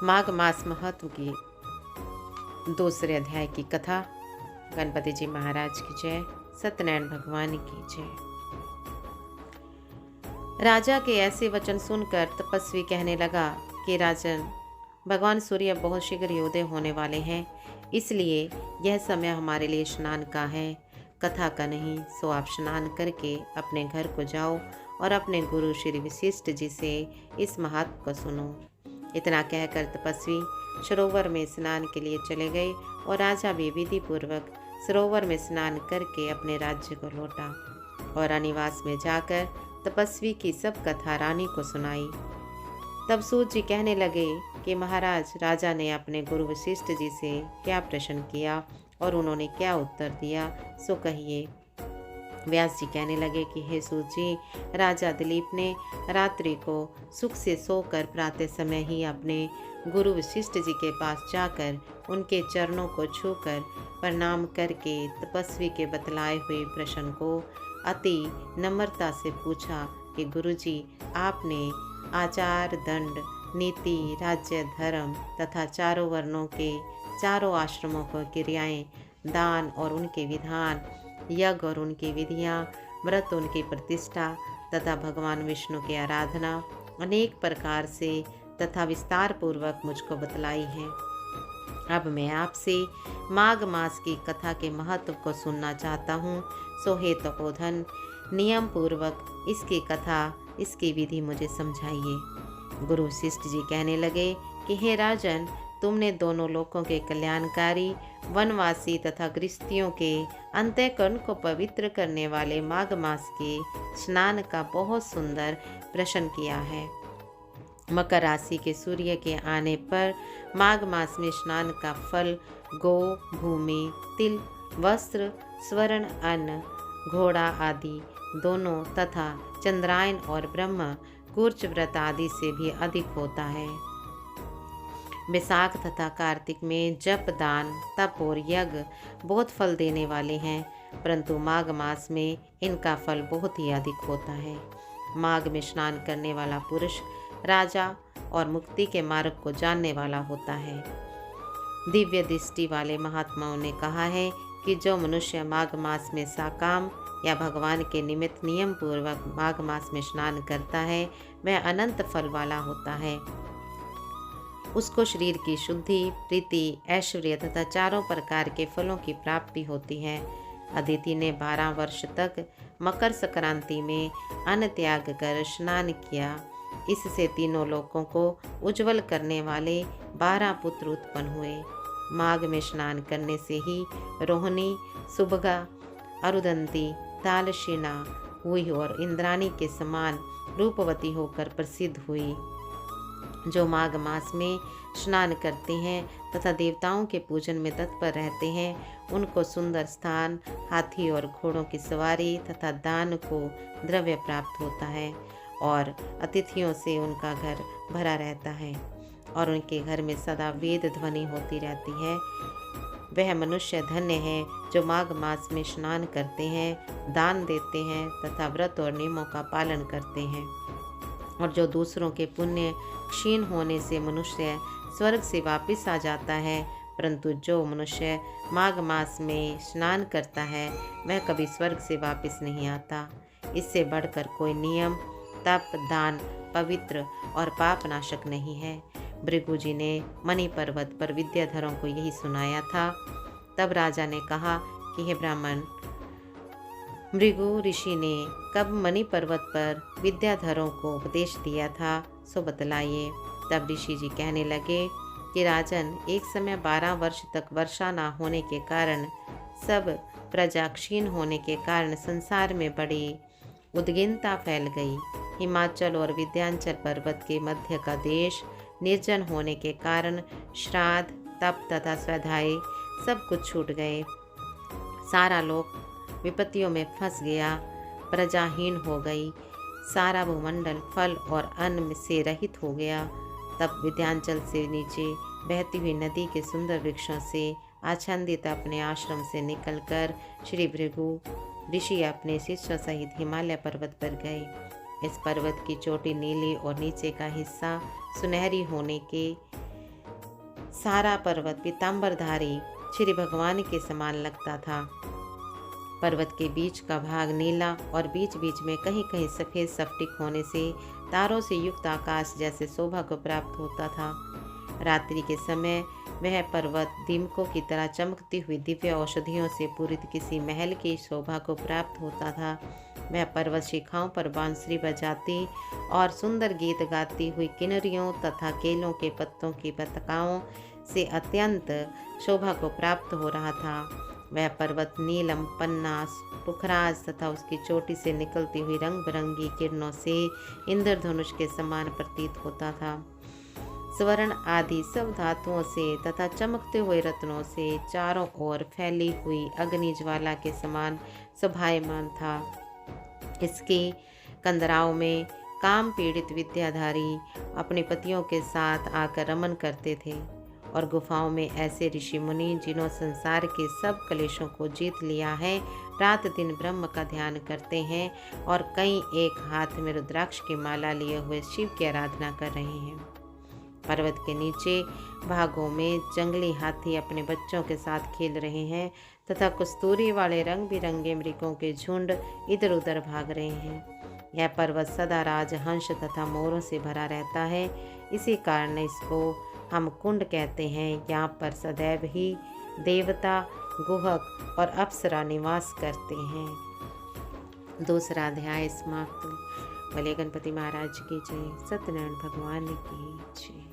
माघ मास महत्व की दूसरे अध्याय की कथा। गणपति जी महाराज की जय, सत्यनारायण भगवान की जय। राजा के ऐसे वचन सुनकर तपस्वी कहने लगा कि राजन, भगवान सूर्य बहुत शीघ्र उदय होने वाले हैं, इसलिए यह समय हमारे लिए स्नान का है, कथा का नहीं। सो आप स्नान करके अपने घर को जाओ और अपने गुरु श्री वशिष्ठ जी से इस महात्म को सुनो। इतना कहकर तपस्वी सरोवर में स्नान के लिए चले गए और राजा भी विधि पूर्वक सरोवर में स्नान करके अपने राज्य को लौटा और रानीवास में जाकर तपस्वी की सब कथा रानी को सुनाई। तब सूत जी कहने लगे कि महाराज, राजा ने अपने गुरु वशिष्ठ जी से क्या प्रश्न किया और उन्होंने क्या उत्तर दिया, सो कहिए। व्यास जी कहने लगे कि हे सूत जी, राजा दिलीप ने रात्रि को सुख से सोकर प्रातः समय ही अपने गुरु वशिष्ठ जी के पास जाकर उनके चरणों को छूकर प्रणाम करके तपस्वी के बतलाए हुए प्रश्न को अति नम्रता से पूछा कि गुरुजी, आपने आचार, दंड, नीति, राज्य, धर्म तथा चारों वर्णों के चारों आश्रमों को क्रियाएं, दान और उनके विधान, यज्ञ और उनकी विधियां, व्रत उनकी प्रतिष्ठा तथा भगवान विष्णु की आराधना अनेक प्रकार से तथा विस्तार पूर्वक मुझको बतलाई है। अब मैं आपसे माघ मास की कथा के महत्व को सुनना चाहता हूँ। सो हे तपोधन, नियम पूर्वक इसकी कथा, इसकी विधि मुझे समझाइए। गुरु वशिष्ठ जी कहने लगे कि हे राजन, तुमने दोनों लोकों के कल्याणकारी, वनवासी तथा गृहस्थियों के अंतःकरण को पवित्र करने वाले माघ मास के स्नान का बहुत सुंदर प्रश्न किया है। मकर राशि के सूर्य के आने पर माघ मास में स्नान का फल गो, भूमि, तिल, वस्त्र, स्वर्ण, अन्न, घोड़ा आदि दोनों तथा चंद्रायन और ब्रह्म कुर्च व्रत आदि से भी अधिक होता है। वैशाख तथा कार्तिक में जप, दान, तप और यज्ञ बहुत फल देने वाले हैं, परंतु माघ मास में इनका फल बहुत ही अधिक होता है। माघ में स्नान करने वाला पुरुष राजा और मुक्ति के मार्ग को जानने वाला होता है। दिव्य दृष्टि वाले महात्माओं ने कहा है कि जो मनुष्य माघ मास में साकाम या भगवान के निमित्त नियम पूर्वक माघ मास में स्नान करता है, वह अनंत फल वाला होता है। उसको शरीर की शुद्धि, प्रीति, ऐश्वर्य तथा चारों प्रकार के फलों की प्राप्ति होती है। अदिति ने 12 वर्ष तक मकर संक्रांति में अन्न त्याग कर स्नान किया। इससे तीनों लोकों को उज्जवल करने वाले 12 पुत्र उत्पन्न हुए। माघ में स्नान करने से ही रोहिणी, सुभगा, अरुदंती, तालशीना हुई और इंद्राणी के समान रूपवती होकर प्रसिद्ध हुई। जो माघ मास में स्नान करते हैं तथा देवताओं के पूजन में तत्पर रहते हैं, उनको सुंदर स्थान, हाथी और घोड़ों की सवारी तथा दान को द्रव्य प्राप्त होता है और अतिथियों से उनका घर भरा रहता है और उनके घर में सदा वेद ध्वनि होती रहती है। वह मनुष्य धन्य है जो माघ मास में स्नान करते हैं, दान देते हैं तथा व्रत और नियमों का पालन करते हैं। और जो दूसरों के पुण्य क्षीण होने से मनुष्य स्वर्ग से वापस आ जाता है, परंतु जो मनुष्य माघ मास में स्नान करता है वह कभी स्वर्ग से वापस नहीं आता। इससे बढ़कर कोई नियम, तप, दान पवित्र और पाप नाशक नहीं है। भृगु जी ने मणि पर्वत पर विद्याधरों को यही सुनाया था। तब राजा ने कहा कि हे ब्राह्मण, भृगु ऋषि ने कब मणि पर्वत पर विद्याधरों को उपदेश दिया था, सो बतलाइए। तब ऋषि जी कहने लगे कि राजन, एक समय 12 वर्ष तक वर्षा न होने के कारण, सब प्रजा क्षीण होने के कारण संसार में बड़ी उद्विग्नता फैल गई। हिमाचल और विंध्याचल पर्वत के मध्य का देश निर्जन होने के कारण श्राद्ध, तप तथा स्वाध्याय सब कुछ छूट गए। सारा लोक विपत्तियों में फंस गया, प्रजाहीन हो गई, सारा भूमंडल फल और अन्न से रहित हो गया। तब विंध्याचल से नीचे बहती हुई नदी के सुंदर वृक्षों से आच्छादित अपने आश्रम से निकलकर श्री भृगु ऋषि अपने शिष्यों सहित हिमालय पर्वत पर गए। इस पर्वत की चोटी नीली और नीचे का हिस्सा सुनहरी होने के सारा पर्वत पीताम्बरधारी श्री भगवान के समान लगता था। पर्वत के बीच का भाग नीला और बीच बीच में कहीं कहीं सफ़ेद स्फटिक होने से तारों से युक्त आकाश जैसे शोभा को प्राप्त होता था। रात्रि के समय वह पर्वत दीमकों की तरह चमकती हुई दिव्य औषधियों से पूरित किसी महल की शोभा को प्राप्त होता था। वह पर्वत शिखाओं पर बांसुरी बजाती और सुंदर गीत गाती हुई किन्नरियों तथा केलों के पत्तों की पताकाओं से अत्यंत शोभा को प्राप्त हो रहा था। वह पर्वत नीलम, पन्नास, पुखराज तथा उसकी चोटी से निकलती हुई रंग बिरंगी किरणों से इंद्रधनुष के समान प्रतीत होता था। स्वर्ण आदि सब धातुओं से तथा चमकते हुए रत्नों से चारों ओर फैली हुई अग्नि ज्वाला के समान शोभायमान था। इसके कंदराओं में काम पीड़ित विद्याधारी अपने पतियों के साथ आकर रमन करते थे और गुफाओं में ऐसे ऋषि मुनि जिन्होंने संसार के सब कलेशों को जीत लिया है, रात दिन ब्रह्म का ध्यान करते हैं और कई एक हाथ में रुद्राक्ष की माला लिए हुए शिव की आराधना कर रहे हैं। पर्वत के नीचे भागों में जंगली हाथी अपने बच्चों के साथ खेल रहे हैं तथा कस्तूरी वाले रंग बिरंगे मृगों के झुंड इधर उधर भाग रहे हैं। यह पर्वत सदा राजहंस तथा मोरों से भरा रहता है। इसी कारण इसको हम कुंड कहते हैं। यहाँ पर सदैव ही देवता, गुहक और अप्सरा निवास करते हैं। दूसरा अध्याय समाप्त। भले गणपति महाराज की जय। सत्यनारायण भगवान की जय।